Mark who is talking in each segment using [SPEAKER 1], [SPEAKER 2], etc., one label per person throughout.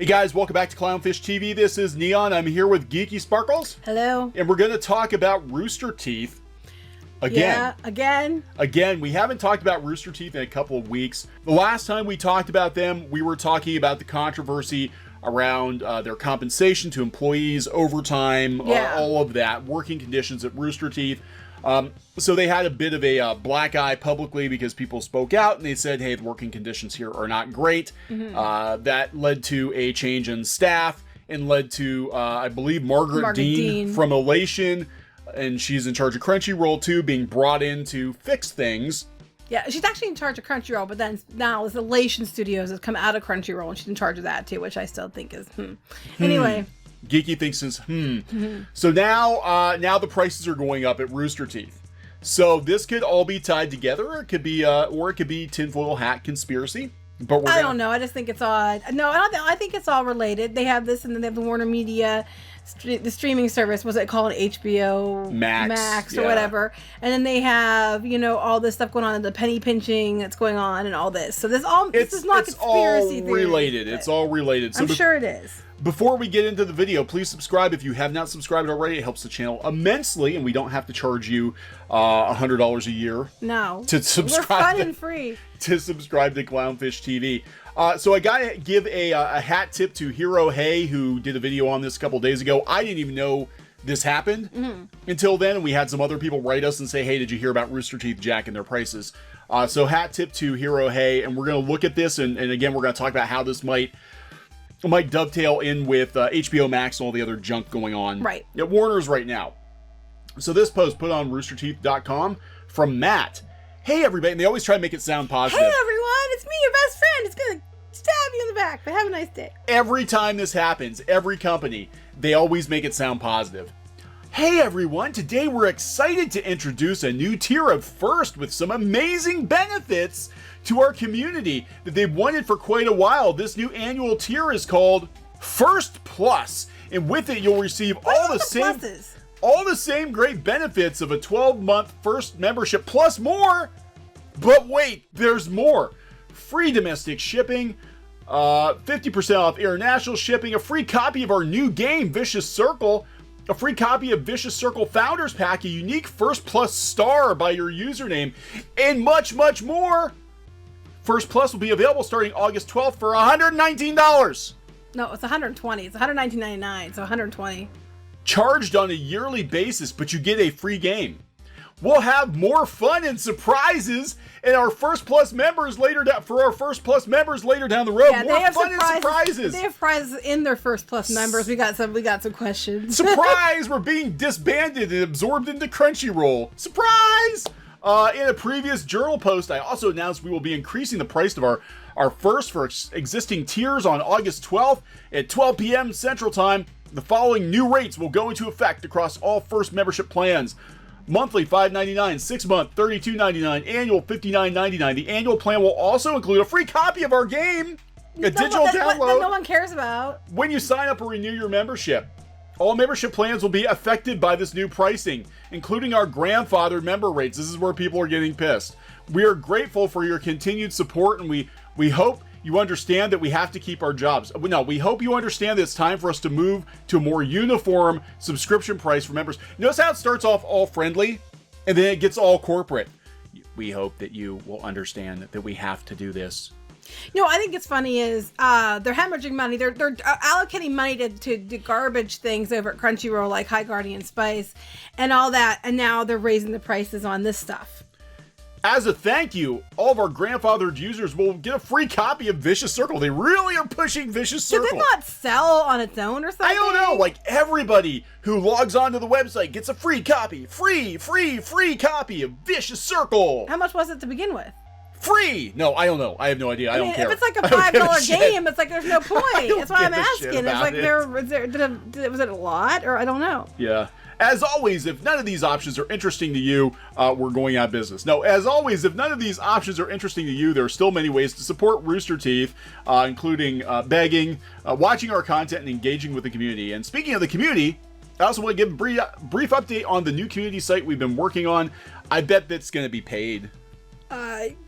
[SPEAKER 1] Hey guys, welcome back to Clownfish TV. This is Neon. I'm here with Geeky Sparkles.
[SPEAKER 2] Hello.
[SPEAKER 1] And we're going to talk about Rooster Teeth again.
[SPEAKER 2] Yeah,
[SPEAKER 1] again. We haven't talked about Rooster Teeth in a couple of weeks. The last time we talked about them, we were talking about the controversy around their compensation to employees, overtime, all of that, working conditions at Rooster Teeth. So they had a bit of a black eye publicly because people spoke out and they said, hey, the working conditions here are not great. That led to a change in staff and led to, I believe, Margaret Dean from Elation, and she's in charge of Crunchyroll too, being brought in to fix things.
[SPEAKER 2] Yeah, she's actually in charge of Crunchyroll, but then now it's Elation Studios has come out of Crunchyroll, and she's in charge of that too, which I still think is Anyway.
[SPEAKER 1] Geeky thinks is So now the prices are going up at Rooster Teeth. So this could all be tied together, or it could be tinfoil hat conspiracy. But
[SPEAKER 2] I don't know. I just think it's all. No, I think it's all related. They have this, and then they have the Warner Media, the streaming service. Was it called HBO Max or whatever? And then they have all this stuff going on, the penny pinching that's going on, and all this. So this is not conspiracy theory.
[SPEAKER 1] It's all related. So
[SPEAKER 2] I'm sure it is.
[SPEAKER 1] Before we get into the video, please subscribe if you have not subscribed already. It helps the channel immensely, and we don't have to charge you $100 a year.
[SPEAKER 2] No,
[SPEAKER 1] to subscribe.
[SPEAKER 2] We're fun and free.
[SPEAKER 1] To subscribe to Clownfish TV. So I gotta give a hat tip to Hero Hey, who did a video on this a couple days ago. I didn't even know this happened until then, and we had some other people write us and say, hey, did you hear about Rooster Teeth jacking their prices? So hat tip to Hero Hey, and we're gonna look at this, and again, we're gonna talk about how this might dovetail in with HBO Max and all the other junk going on at Warner's right now. So this post put on roosterteeth.com from Matt. Hey everybody, and they always try to make it sound positive.
[SPEAKER 2] Hey everyone, it's me, your best friend. It's gonna stab you in the back, but have a nice day.
[SPEAKER 1] Every time this happens, every company, they always make it sound positive. Hey everyone, today we're excited to introduce a new tier of First with some amazing benefits to our community that they've wanted for quite a while. This new annual tier is called First Plus, and with it you'll receive all the same great benefits of a 12-month First membership plus more. But wait, there's more. Free domestic shipping, 50% off international shipping, a free copy of our new game Vicious Circle, a free copy of Vicious Circle Founders Pack, a unique First Plus star by your username, and much, much more. First Plus will be available starting August 12th for $119.
[SPEAKER 2] No, it's $120. It's $119.99, so $120.
[SPEAKER 1] Charged on a yearly basis, but you get a free game. We'll have more fun and surprises in our First Plus members later down the road.
[SPEAKER 2] Yeah,
[SPEAKER 1] more fun and surprises.
[SPEAKER 2] They have prizes in their First Plus members. We got some questions.
[SPEAKER 1] Surprise! We're being disbanded and absorbed into Crunchyroll. Surprise! In a previous journal post, I also announced we will be increasing the price of our First for existing tiers on August 12th at 12 p.m. Central Time. The following new rates will go into effect across all First membership plans. Monthly $5.99, 6-month $32.99, annual $59.99. The annual plan will also include a free copy of our game, digital download
[SPEAKER 2] that no one cares about.
[SPEAKER 1] When you sign up or renew your membership. All membership plans will be affected by this new pricing, including our grandfathered member rates. This is where people are getting pissed. We are grateful for your continued support, and we hope you understand that we have to keep our jobs. No, we hope you understand that it's time for us to move to a more uniform subscription price for members. Notice how it starts off all friendly, and then it gets all corporate. We hope that you will understand that we have to do this.
[SPEAKER 2] I think it's funny is they're hemorrhaging money. They're allocating money to garbage things over at Crunchyroll, like High Guardian Spice and all that, and now they're raising the prices on this stuff.
[SPEAKER 1] As a thank you, all of our grandfathered users will get a free copy of Vicious Circle. They really are pushing Vicious Circle.
[SPEAKER 2] Did they not sell on its own or something?
[SPEAKER 1] I don't know. Like, everybody who logs onto the website gets a free copy. Free copy of Vicious Circle.
[SPEAKER 2] How much was it to begin with?
[SPEAKER 1] Free! No, I don't know. I have no idea. I don't care.
[SPEAKER 2] If it's like a $5 game, it's like there's no point. That's why I'm asking. It's like was it a lot, or I don't know.
[SPEAKER 1] Yeah. As always, if none of these options are interesting to you, we're going out of business. No, as always, if none of these options are interesting to you, there are still many ways to support Rooster Teeth, including begging, watching our content, and engaging with the community. And speaking of the community, I also want to give a brief update on the new community site we've been working on. I bet that's going to be paid.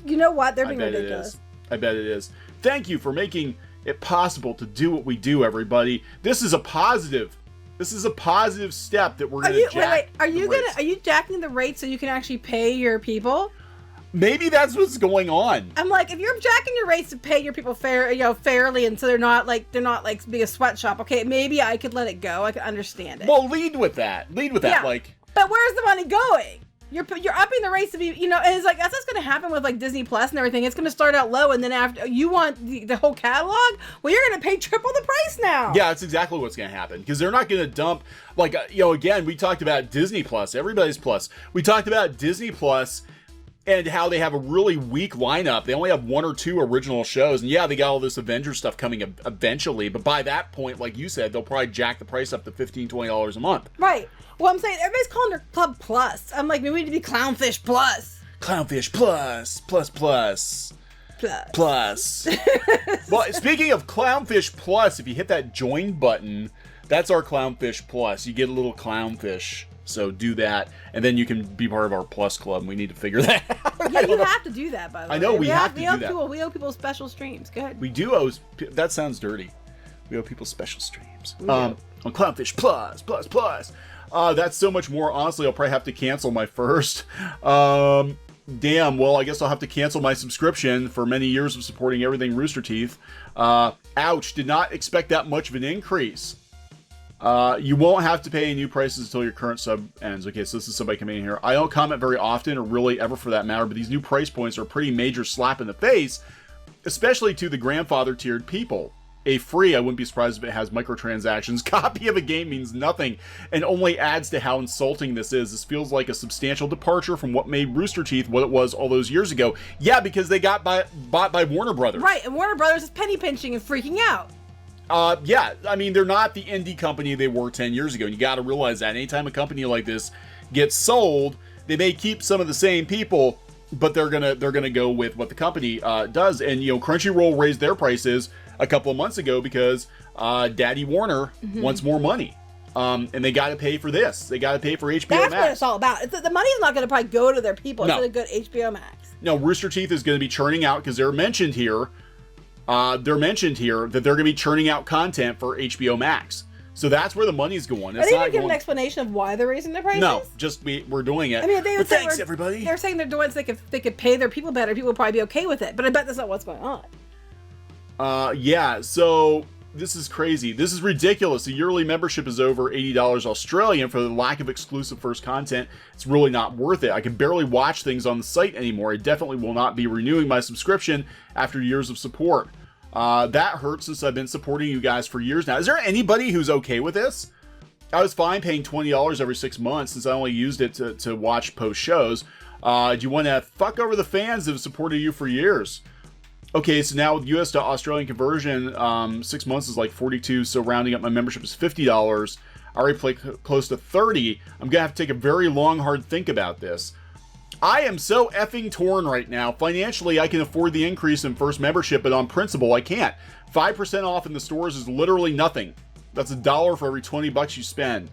[SPEAKER 2] You know what? They're being ridiculous.
[SPEAKER 1] I bet it is. Thank you for making it possible to do what we do, everybody. This is a positive. This is a positive step that we're going to jack.
[SPEAKER 2] Are you jacking the rate so you can actually pay your people?
[SPEAKER 1] Maybe that's what's going on.
[SPEAKER 2] I'm like, if you're jacking your rates to pay your people fairly, and so they're not like being a sweatshop. Okay, maybe I could let it go. I could understand it.
[SPEAKER 1] Well, lead with that.
[SPEAKER 2] Yeah. But where's the money going? You're upping the rates to be, and it's like, that's what's going to happen with like Disney Plus and everything. It's going to start out low, and then after you want the whole catalog, well, you're going to pay triple the price now.
[SPEAKER 1] Yeah, that's exactly what's going to happen, because they're not going to dump, like, again, we talked about Disney Plus, everybody's Plus. We talked about Disney Plus and how they have a really weak lineup. They only have 1 or 2 original shows, and yeah, they got all this Avengers stuff coming eventually, but by that point, like you said, they'll probably jack the price up to $15, $20 a month.
[SPEAKER 2] Right. Well, I'm saying everybody's calling their club Plus. I'm like, maybe we need to be Clownfish Plus.
[SPEAKER 1] Clownfish Plus. Well, speaking of Clownfish Plus, if you hit that join button, that's our Clownfish Plus. You get a little clownfish. So do that, and then you can be part of our Plus Club, and we need to figure that out.
[SPEAKER 2] Yeah, you have to do that, by the way.
[SPEAKER 1] I know, we have to do that.
[SPEAKER 2] We owe people special streams. Go ahead.
[SPEAKER 1] We do owe... That sounds dirty. We owe people special streams. On Clownfish Plus. That's so much more. Honestly, I'll probably have to cancel my first. Damn, well, I guess I'll have to cancel my subscription for many years of supporting everything Rooster Teeth. Ouch, did not expect that much of an increase. You won't have to pay any new prices until your current sub ends. Okay, so this is somebody coming in here. I don't comment very often, or really ever for that matter, but these new price points are a pretty major slap in the face, especially to the grandfather tiered people. A free, I wouldn't be surprised if it has microtransactions, copy of a game means nothing, and only adds to how insulting this is. This feels like a substantial departure from what made Rooster Teeth what it was all those years ago. Yeah, because they got bought by Warner Brothers.
[SPEAKER 2] Right, and Warner Brothers is penny pinching and freaking out.
[SPEAKER 1] Yeah, I mean, they're not the indie company they were 10 years ago. And you got to realize that anytime a company like this gets sold, they may keep some of the same people, but they're gonna go with what the company does. And Crunchyroll raised their prices a couple of months ago because Daddy Warner wants more money. And they got to pay for this. They got to pay for HBO Max.
[SPEAKER 2] That's what it's all about. The money's not going to probably go to their people. It's going to go to HBO Max.
[SPEAKER 1] No, Rooster Teeth is going to be churning out, because they're mentioned here. That they're going to be churning out content for HBO Max. So that's where the money's going.
[SPEAKER 2] Are they going to give an explanation of why they're raising their prices?
[SPEAKER 1] No, just we're doing it.
[SPEAKER 2] I mean, they would say,
[SPEAKER 1] thanks, everybody.
[SPEAKER 2] They're saying they're doing it so they could pay their people better. People would probably be okay with it. But I bet that's not what's going on.
[SPEAKER 1] Yeah, so this is crazy. This is ridiculous. The yearly membership is over $80 Australian for the lack of exclusive first content. It's really not worth it. I can barely watch things on the site anymore. I definitely will not be renewing my subscription after years of support. That hurts, since I've been supporting you guys for years now. Is there anybody who's okay with this? I was fine paying $20 every 6 months, since I only used it to watch post shows. Do you want to fuck over the fans that have supported you for years? Okay, so now with US to Australian conversion, 6 months is like $42, so rounding up my membership is $50. I already play close to $30. I'm gonna have to take a very long, hard think about this. I am so effing torn right now. Financially, I can afford the increase in first membership, but on principle, I can't. 5% off in the stores is literally nothing. That's $1 for every 20 bucks you spend.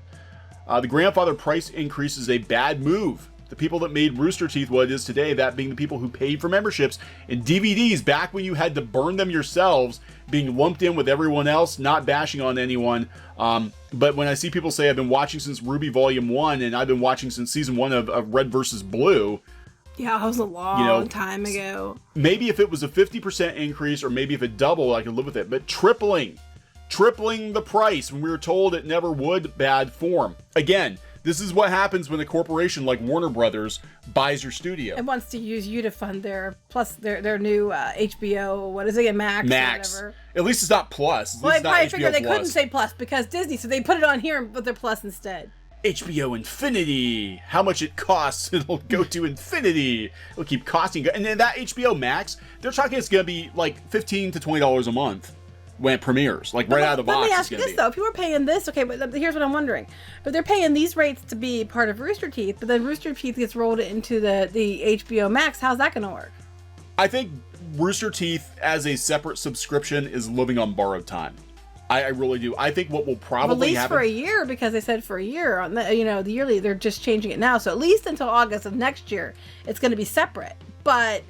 [SPEAKER 1] The grandfather price increase is a bad move. The people that made Rooster Teeth what it is today, that being the people who paid for memberships and DVDs back when you had to burn them yourselves, being lumped in with everyone else, not bashing on anyone. But when I see people say I've been watching since RWBY Volume 1 and I've been watching since Season 1 of Red vs. Blue.
[SPEAKER 2] Yeah, that was a long time ago. Maybe
[SPEAKER 1] if it was a 50% increase, or maybe if it doubled, I could live with it. But tripling the price when we were told it never would, bad form. Again, this is what happens when a corporation like Warner Brothers buys your studio.
[SPEAKER 2] And wants to use you to fund their new HBO, what is it, Max?
[SPEAKER 1] Max.
[SPEAKER 2] Or whatever.
[SPEAKER 1] At least it's not Plus.
[SPEAKER 2] Well, I probably figured they couldn't say Plus because Disney, so they put it on here and put their Plus instead.
[SPEAKER 1] HBO Infinity. How much it costs, it'll go to infinity. It'll keep costing. And then that HBO Max, they're talking it's going to be like $15 to $20 a month when it premieres, like right out of the box.
[SPEAKER 2] Let me ask you this though: if you were paying this, okay, but here's what I'm wondering: but they're paying these rates to be part of Rooster Teeth, but then Rooster Teeth gets rolled into the HBO Max. How's that going to work?
[SPEAKER 1] I think Rooster Teeth as a separate subscription is living on borrowed time. I really do. I think what will probably happen,
[SPEAKER 2] at least for a year, because they said for a year on the the yearly, they're just changing it now, so at least until August of next year, it's going to be separate, but.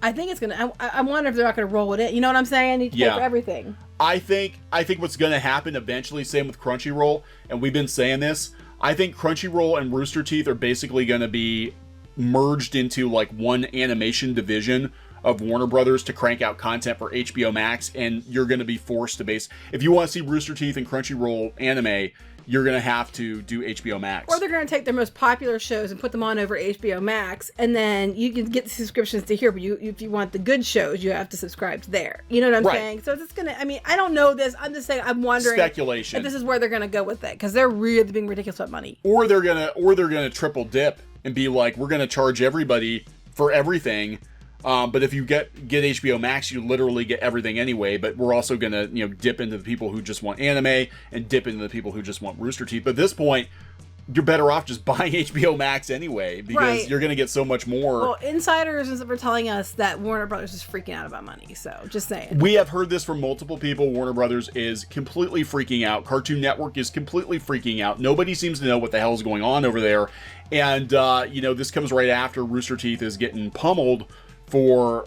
[SPEAKER 2] I think it's gonna. I wonder if they're not gonna roll it in. You know what I'm saying? You need to pay for everything.
[SPEAKER 1] I think what's gonna happen eventually, same with Crunchyroll, and we've been saying this. I think Crunchyroll and Rooster Teeth are basically gonna be merged into like one animation division of Warner Brothers to crank out content for HBO Max, and you're gonna be forced to if you want to see Rooster Teeth and Crunchyroll anime, you're going to have to do HBO Max.
[SPEAKER 2] Or they're going to take their most popular shows and put them on over HBO Max, and then you can get the subscriptions to here, but if you want the good shows, you have to subscribe to there. You know what I'm saying? So it's going to, I mean, I don't know this. I'm just saying, I'm wondering.
[SPEAKER 1] Speculation.
[SPEAKER 2] If this is where they're going to go with it, because they're really being ridiculous about money.
[SPEAKER 1] Or they're going to triple dip and be like, we're going to charge everybody for everything. But if you get HBO Max, you literally get everything anyway. But we're also gonna, dip into the people who just want anime and dip into the people who just want Rooster Teeth. But at this point, you're better off just buying HBO Max anyway, because you're gonna get so much more.
[SPEAKER 2] Well, insiders were telling us that Warner Brothers is freaking out about money. So just saying.
[SPEAKER 1] We have heard this from multiple people. Warner Brothers is completely freaking out. Cartoon Network is completely freaking out. Nobody seems to know what the hell is going on over there. And this comes right after Rooster Teeth is getting pummeled for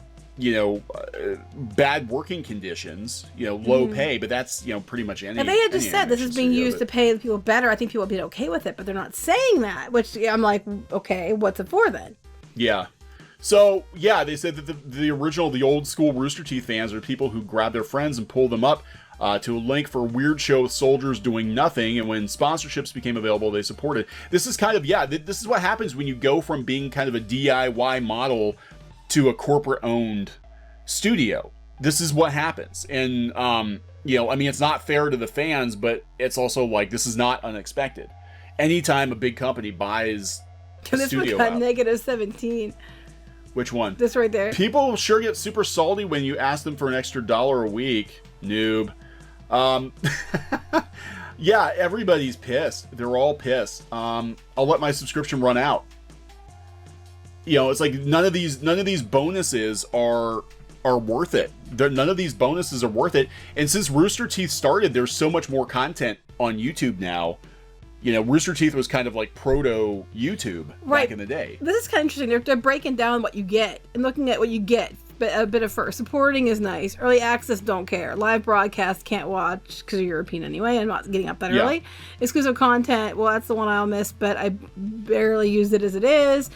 [SPEAKER 1] bad working conditions, low pay, but that's pretty much any.
[SPEAKER 2] And they had just said this is being used to pay the people better. I think people would be okay with it, but they're not saying that, which I'm like, okay, what's it for then?
[SPEAKER 1] Yeah. So they said that the old school Rooster Teeth fans are people who grab their friends and pull them up to a link for a weird show with soldiers doing nothing, and when sponsorships became available, they supported. This is kind of this is what happens when you go from being kind of a DIY model to a corporate-owned studio. This is what happens. And, it's not fair to the fans, but it's also like, this is not unexpected. Anytime a big company buys a studio out.
[SPEAKER 2] Negative 17.
[SPEAKER 1] Which one?
[SPEAKER 2] This right there.
[SPEAKER 1] People sure get super salty when you ask them for an extra $1 a week. Noob. Yeah, everybody's pissed. They're all pissed. I'll let my subscription run out. It's like none of these bonuses are worth it. None of these bonuses are worth it. And since Rooster Teeth started, there's so much more content on YouTube now. Rooster Teeth was kind of like proto YouTube back in the day.
[SPEAKER 2] This is kind of interesting. They're breaking down what you get and looking at what you get. But a bit of first. Supporting is nice. Early access, don't care. Live broadcast, can't watch because you're European anyway. I'm not getting up that early. Exclusive content, well, that's the one I'll miss, but I barely used it as it is.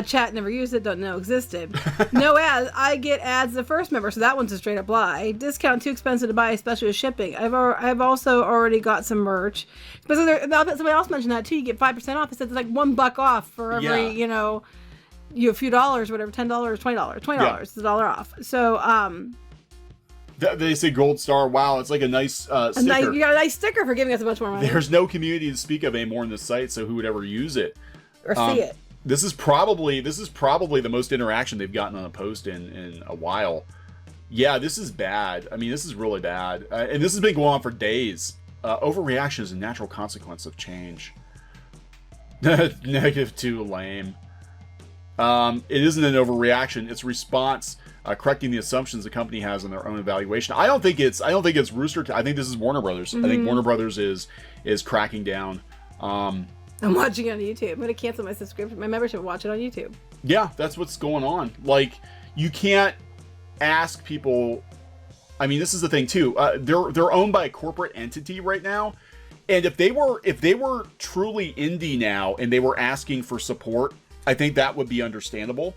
[SPEAKER 2] Chat, never used it, don't know existed. No ads. I get ads the first member, so that one's a straight up lie. Discount too expensive to buy, especially with shipping. I've also already got some merch. But somebody else mentioned that too. You get 5% off. It says it's like $1 off for every, a few dollars, whatever, $10, $20 is $1 off. So
[SPEAKER 1] they say gold star. Wow, it's like a nice sticker.
[SPEAKER 2] You got a nice sticker for giving us a bunch more money.
[SPEAKER 1] There's no community to speak of anymore on the site, so who would ever use it
[SPEAKER 2] or see it?
[SPEAKER 1] This is probably the most interaction they've gotten on a post in a while. Yeah, this is bad. I mean, this is really bad, and this has been going on for days. Overreaction is a natural consequence of change. -2, lame. It isn't an overreaction. It's response, correcting the assumptions the company has in their own evaluation. I don't think it's Rooster. I think this is Warner Brothers. I think Warner Brothers is cracking down.
[SPEAKER 2] I'm watching it on YouTube. I'm gonna cancel my subscription, my membership, and watch it on YouTube.
[SPEAKER 1] Yeah, that's what's going on. Like, you can't ask people. I mean, this is the thing too. They're owned by a corporate entity right now. And if they were truly indie now and they were asking for support, I think that would be understandable,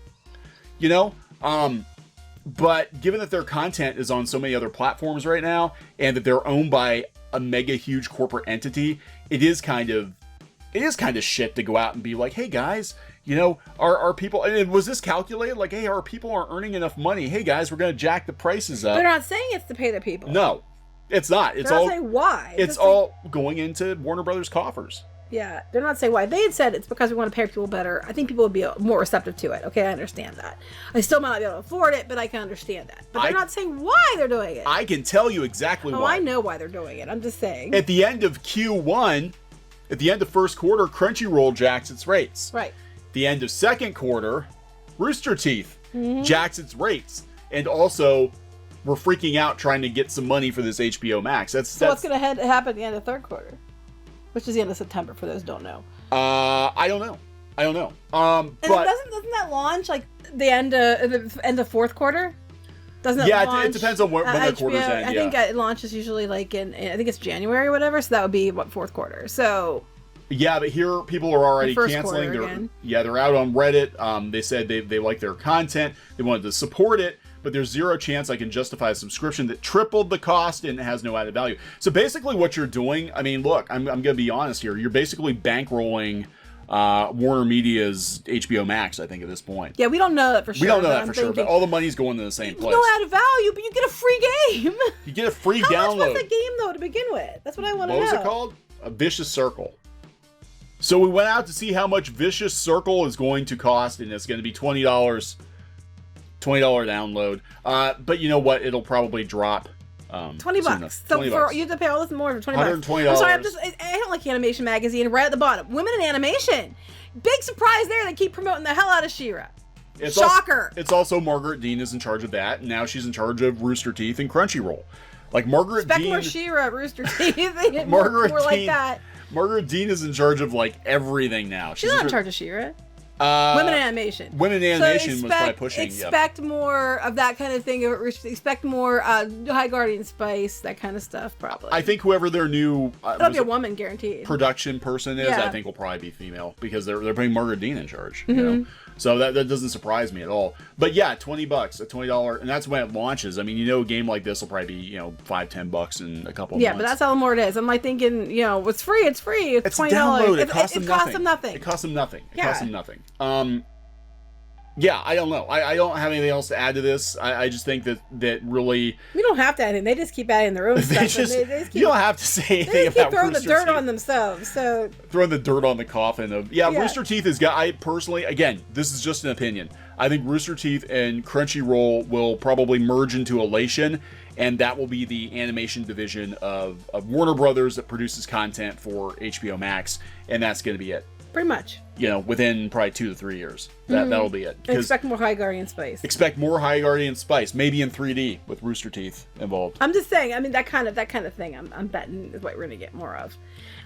[SPEAKER 1] but given that their content is on so many other platforms right now and that they're owned by a mega huge corporate entity, it is kind of shit to go out and be like, hey guys, are people, and was this calculated? Like, hey, our people aren't earning enough money. Hey guys, we're going to jack the prices up.
[SPEAKER 2] They're not saying it's to pay the people.
[SPEAKER 1] No, it's not. It's
[SPEAKER 2] they're
[SPEAKER 1] all
[SPEAKER 2] not saying why.
[SPEAKER 1] It's all going into Warner Brothers coffers.
[SPEAKER 2] Yeah, they're not saying why. They had said it's because we want to pay people better. I think people would be more receptive to it. Okay, I understand that. I still might not be able to afford it, but I can understand that. But they're not saying why they're doing it.
[SPEAKER 1] I can tell you exactly why.
[SPEAKER 2] Oh, I know why they're doing it. I'm just saying.
[SPEAKER 1] At the end of Q1, at the end of first quarter, Crunchyroll jacks its rates.
[SPEAKER 2] Right.
[SPEAKER 1] At the end of second quarter, Rooster Teeth jacks its rates. And also, we're freaking out trying to get some money for this HBO Max.
[SPEAKER 2] So what's going to happen at the end of third quarter? Which is the end of September, for those who don't know.
[SPEAKER 1] I don't know. I don't know.
[SPEAKER 2] And
[SPEAKER 1] but
[SPEAKER 2] doesn't that launch like the end of fourth quarter? Doesn't it launch?
[SPEAKER 1] It depends on when the quarter's end.
[SPEAKER 2] I think it launches usually like in I think it's January or whatever. So that would be fourth quarter. So.
[SPEAKER 1] Yeah, but here people are already canceling. They're out on Reddit. They said they like their content. They wanted to support it, but there's zero chance I can justify a subscription that tripled the cost and has no added value. So basically what you're doing, I mean, look, I'm going to be honest here. You're basically bankrolling Warner Media's HBO Max, I think, at this point.
[SPEAKER 2] Yeah, we don't know that for sure.
[SPEAKER 1] We don't know that for sure, but all the money's going to the same place.
[SPEAKER 2] No added value, but you get a free game.
[SPEAKER 1] You get a free download.
[SPEAKER 2] How much was the game, though, to begin with? That's what I want to know.
[SPEAKER 1] What was it called? A Vicious Circle. So we went out to see how much Vicious Circle is going to cost, and it's going to be $20 download. But you know what? It'll probably drop.
[SPEAKER 2] $20. So you have to pay all this more for $20.
[SPEAKER 1] $120.
[SPEAKER 2] I'm sorry, I don't like Animation Magazine. Right at the bottom, women in animation. Big surprise there. They keep promoting the hell out of She-Ra. Shocker.
[SPEAKER 1] It's also Margaret Dean is in charge of that, and now she's in charge of Rooster Teeth and Crunchyroll. Like Margaret Dean.
[SPEAKER 2] Expect more She-Ra, Rooster Teeth. more like that.
[SPEAKER 1] Margaret Dean is in charge of like everything now.
[SPEAKER 2] She's not in charge of She-Ra. Women in animation.
[SPEAKER 1] Women in animation was probably pushing.
[SPEAKER 2] Expect more of that kind of thing. Expect more High Guardian Spice, that kind of stuff, probably.
[SPEAKER 1] I think whoever their new
[SPEAKER 2] it'll be a woman, guaranteed.
[SPEAKER 1] Production person is, I think will probably be female because they're putting Margaret Dean in charge. You know, so that doesn't surprise me at all. But yeah, $20, a $20, and that's when it launches. I mean, you know, a game like this will probably be $5-10 in a couple of months.
[SPEAKER 2] Yeah, but that's how more it is. I'm like thinking, it's free. It's free. It's $20.
[SPEAKER 1] It costs them nothing.
[SPEAKER 2] It costs them nothing.
[SPEAKER 1] It costs them nothing. Yeah, I don't know. I don't have anything else to add to this. I just think that really...
[SPEAKER 2] We don't have to add anything. They just keep adding their own stuff.
[SPEAKER 1] You don't have to say anything about Rooster Teeth.
[SPEAKER 2] They keep throwing the dirt on themselves. So
[SPEAKER 1] throwing the dirt on the coffin of... Yeah, Rooster Teeth has got... I personally... Again, this is just an opinion. I think Rooster Teeth and Crunchyroll will probably merge into Elation, and that will be the animation division of Warner Brothers that produces content for HBO Max, and that's going to be it.
[SPEAKER 2] Pretty much.
[SPEAKER 1] Within probably 2 to 3 years. That'll be it.
[SPEAKER 2] Expect more High Guardian Spice.
[SPEAKER 1] Expect more High Guardian Spice, maybe in 3D with Rooster Teeth involved.
[SPEAKER 2] I'm just saying. I mean, that kind of thing. I'm betting is what we're gonna get more of.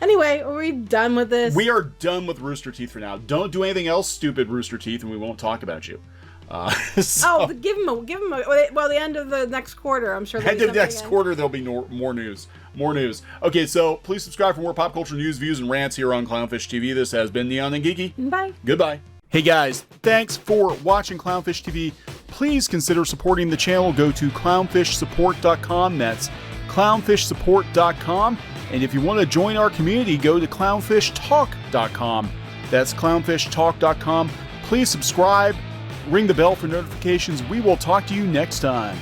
[SPEAKER 2] Anyway, are we done with this?
[SPEAKER 1] We are done with Rooster Teeth for now. Don't do anything else stupid, Rooster Teeth, and we won't talk about you.
[SPEAKER 2] Give them a. Well, the end of the next quarter, I'm sure.
[SPEAKER 1] End of next quarter, there'll be more news. More news. Okay, so please subscribe for more pop culture news, views, and rants here on Clownfish TV. This has been Neon and Geeky.
[SPEAKER 2] Bye.
[SPEAKER 1] Goodbye. Hey guys, thanks for watching Clownfish TV. Please consider supporting the channel. Go to clownfishsupport.com. That's clownfishsupport.com. And if you want to join our community, go to clownfishtalk.com. That's clownfishtalk.com. Please subscribe. Ring the bell for notifications. We will talk to you next time.